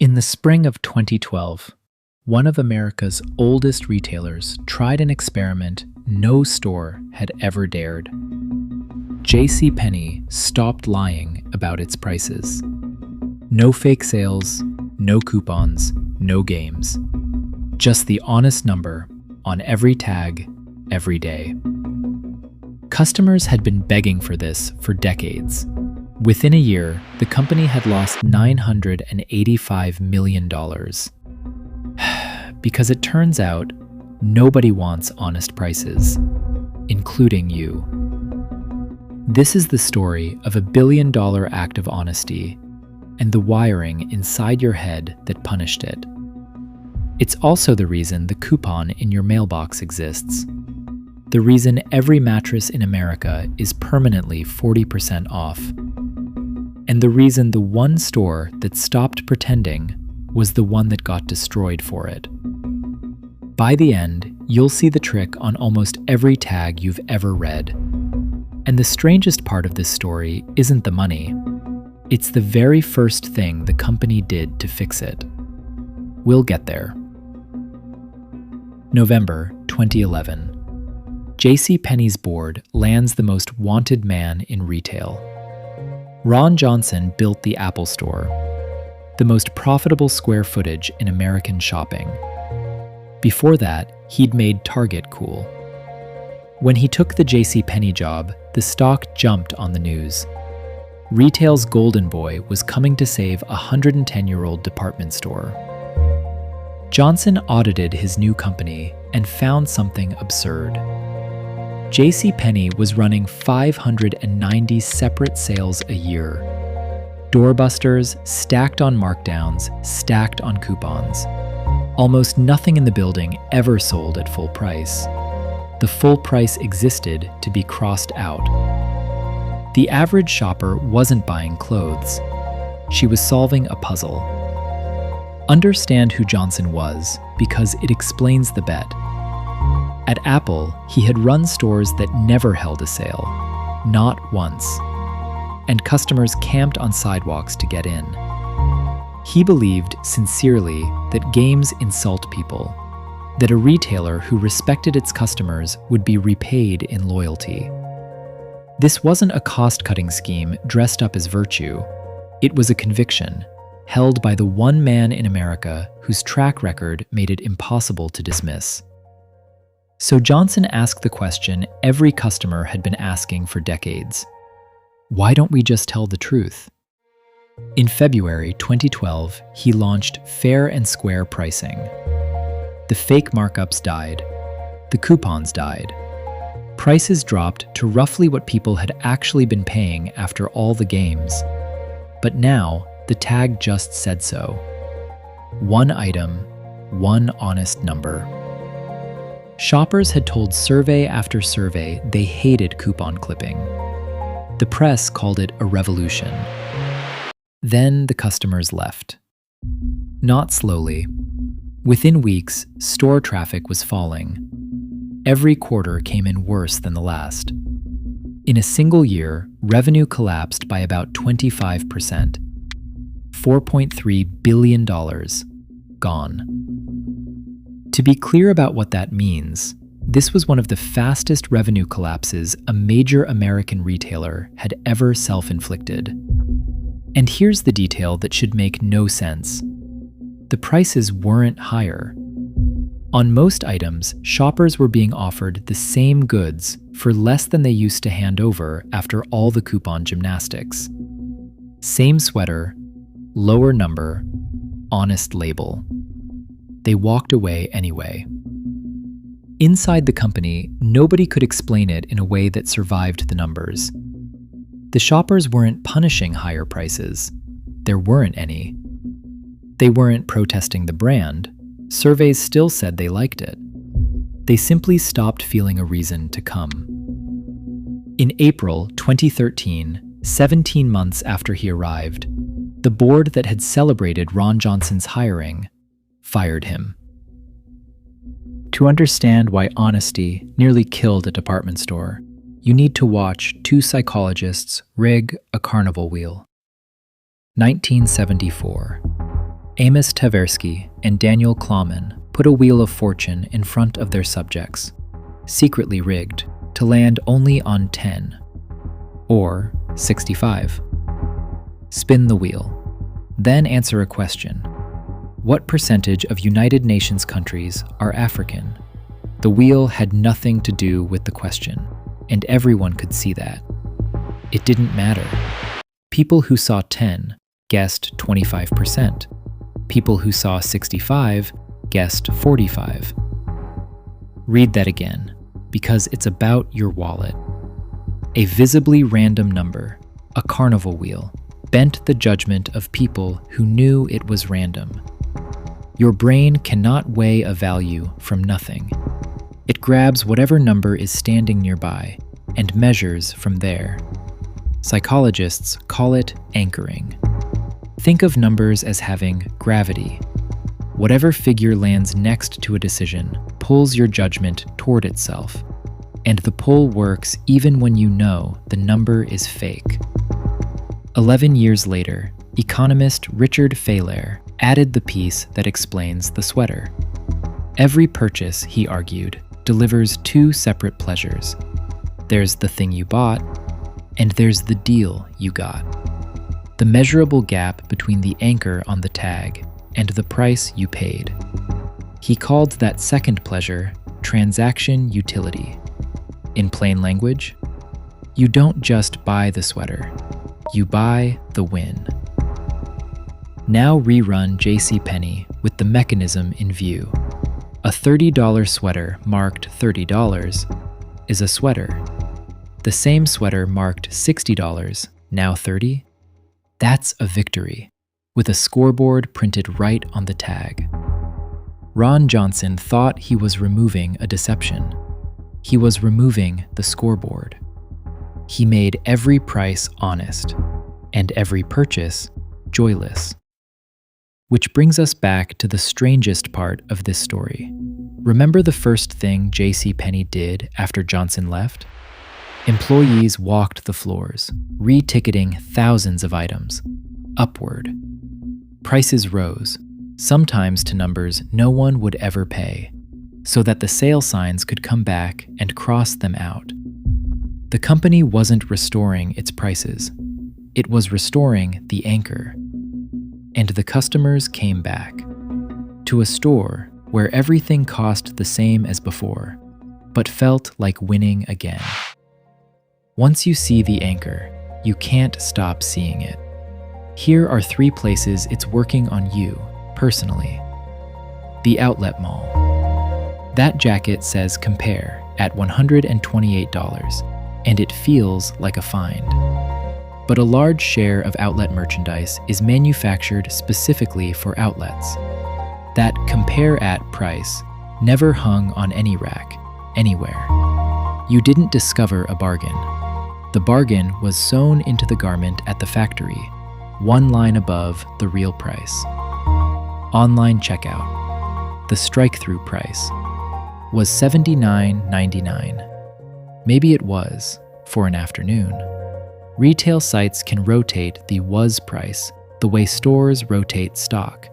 In the spring of 2012, one of America's oldest retailers tried an experiment no store had ever dared. JCPenney stopped lying about its prices. No fake sales, no coupons, no games. Just the honest number on every tag, every day. Customers had been begging for this for decades. Within a year, the company had lost $985 million. Because it turns out, nobody wants honest prices, including you. This is the story of a billion-dollar act of honesty and the wiring inside your head that punished it. It's also the reason the coupon in your mailbox exists. The reason every mattress in America is permanently 40% off. And the reason the one store that stopped pretending was the one that got destroyed for it. By the end, you'll see the trick on almost every tag you've ever read. And the strangest part of this story isn't the money. It's the very first thing the company did to fix it. We'll get there. November 2011. JCPenney's board lands the most wanted man in retail. Ron Johnson built the Apple Store, the most profitable square footage in American shopping. Before that, he'd made Target cool. When he took the JCPenney job, the stock jumped on the news. Retail's golden boy was coming to save a 110-year-old department store. Johnson audited his new company and found something absurd. JCPenney was running 590 separate sales a year. Doorbusters stacked on markdowns, stacked on coupons. Almost nothing in the building ever sold at full price. The full price existed to be crossed out. The average shopper wasn't buying clothes. She was solving a puzzle. Understand who Johnson was, because it explains the bet. At Apple, he had run stores that never held a sale, not once, and customers camped on sidewalks to get in. He believed sincerely that games insult people, that a retailer who respected its customers would be repaid in loyalty. This wasn't a cost-cutting scheme dressed up as virtue. It was a conviction, held by the one man in America whose track record made it impossible to dismiss. So Johnson asked the question every customer had been asking for decades. Why don't we just tell the truth? In February 2012, he launched fair and square pricing. The fake markups died. The coupons died. Prices dropped to roughly what people had actually been paying after all the games. But now, the tag just said so. One item, one honest number. Shoppers had told survey after survey they hated coupon clipping. The press called it a revolution. Then the customers left. Not slowly. Within weeks, store traffic was falling. Every quarter came in worse than the last. In a single year, revenue collapsed by about 25%. $4.3 billion gone. To be clear about what that means, this was one of the fastest revenue collapses a major American retailer had ever self-inflicted. And here's the detail that should make no sense. The prices weren't higher. On most items, shoppers were being offered the same goods for less than they used to hand over after all the coupon gymnastics. Same sweater, lower number, honest label. They walked away anyway. Inside the company, nobody could explain it in a way that survived the numbers. The shoppers weren't punishing higher prices. There weren't any. They weren't protesting the brand. Surveys still said they liked it. They simply stopped feeling a reason to come. In April 2013, 17 months after he arrived, the board that had celebrated Ron Johnson's hiring fired him. To understand why honesty nearly killed a department store, you need to watch two psychologists rig a carnival wheel. 1974. Amos Tversky and Daniel Kahneman put a wheel of fortune in front of their subjects, secretly rigged to land only on 10 or 65. Spin the wheel. Then answer a question. What percentage of United Nations countries are African? The wheel had nothing to do with the question, and everyone could see that. It didn't matter. People who saw 10 guessed 25%. People who saw 65 guessed 45. Read that again, because it's about your wallet. A visibly random number, a carnival wheel, bent the judgment of people who knew it was random. Your brain cannot weigh a value from nothing. It grabs whatever number is standing nearby and measures from there. Psychologists call it anchoring. Think of numbers as having gravity. Whatever figure lands next to a decision pulls your judgment toward itself, and the pull works even when you know the number is fake. 11 years later, economist Richard Thaler added the piece that explains the sweater. Every purchase, he argued, delivers two separate pleasures. There's the thing you bought, and there's the deal you got. The measurable gap between the anchor on the tag and the price you paid. He called that second pleasure transaction utility. In plain language, you don't just buy the sweater, you buy the win. Now rerun JCPenney with the mechanism in view. A $30 sweater marked $30 is a sweater. The same sweater marked $60, now $30? That's a victory, with a scoreboard printed right on the tag. Ron Johnson thought he was removing a deception. He was removing the scoreboard. He made every price honest, and every purchase joyless. Which brings us back to the strangest part of this story. Remember the first thing JCPenney did after Johnson left? Employees walked the floors, re-ticketing thousands of items, upward. Prices rose, sometimes to numbers no one would ever pay, so that the sale signs could come back and cross them out. The company wasn't restoring its prices. It was restoring the anchor. And the customers came back to a store where everything cost the same as before, but felt like winning again. Once you see the anchor, you can't stop seeing it. Here are 3 places it's working on you, personally. The outlet mall. That jacket says compare at $128, and it feels like a find. But a large share of outlet merchandise is manufactured specifically for outlets. That compare at price never hung on any rack, anywhere. You didn't discover a bargain. The bargain was sewn into the garment at the factory, one line above the real price. Online checkout. The strike-through price was $79.99. Maybe it was, for an afternoon. Retail sites can rotate the was price the way stores rotate stock,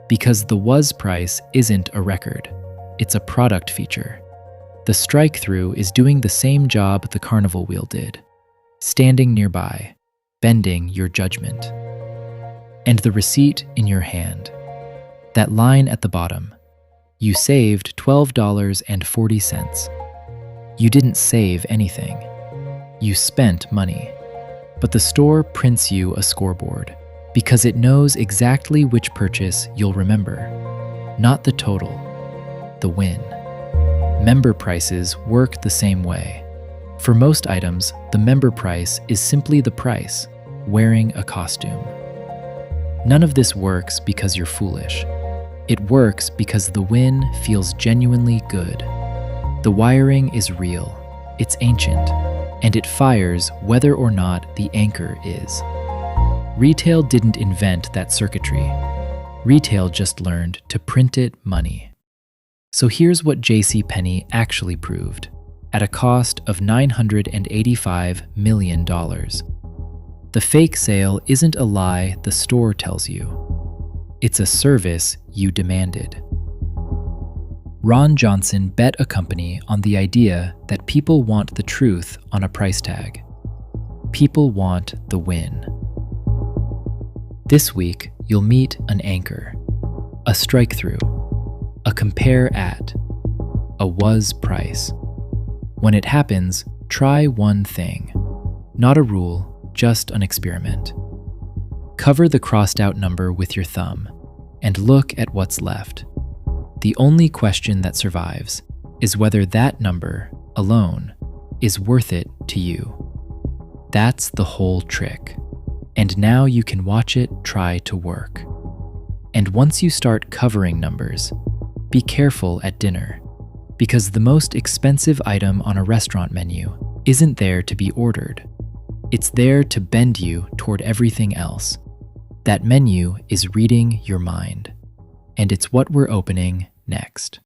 because the was price isn't a record, it's a product feature. The strike-through is doing the same job the carnival wheel did, standing nearby, bending your judgment. And the receipt in your hand. That line at the bottom. You saved $12.40. You didn't save anything. You spent money. But the store prints you a scoreboard because it knows exactly which purchase you'll remember, not the total, the win. Member prices work the same way. For most items, the member price is simply the price, wearing a costume. None of this works because you're foolish. It works because the win feels genuinely good. The wiring is real, it's ancient, and it fires whether or not the anchor is. Retail didn't invent that circuitry. Retail just learned to print it money. So here's what JCPenney actually proved, at a cost of $985 million. The fake sale isn't a lie the store tells you. It's a service you demanded. Ron Johnson bet a company on the idea that people want the truth on a price tag. People want the win. This week, you'll meet an anchor, a strike-through, a compare at, a was price. When it happens, try one thing. Not a rule, just an experiment. Cover the crossed-out number with your thumb and look at what's left. The only question that survives is whether that number, alone, is worth it to you. That's the whole trick. And now you can watch it try to work. And once you start covering numbers, be careful at dinner, because the most expensive item on a restaurant menu isn't there to be ordered. It's there to bend you toward everything else. That menu is reading your mind. And it's what we're opening next.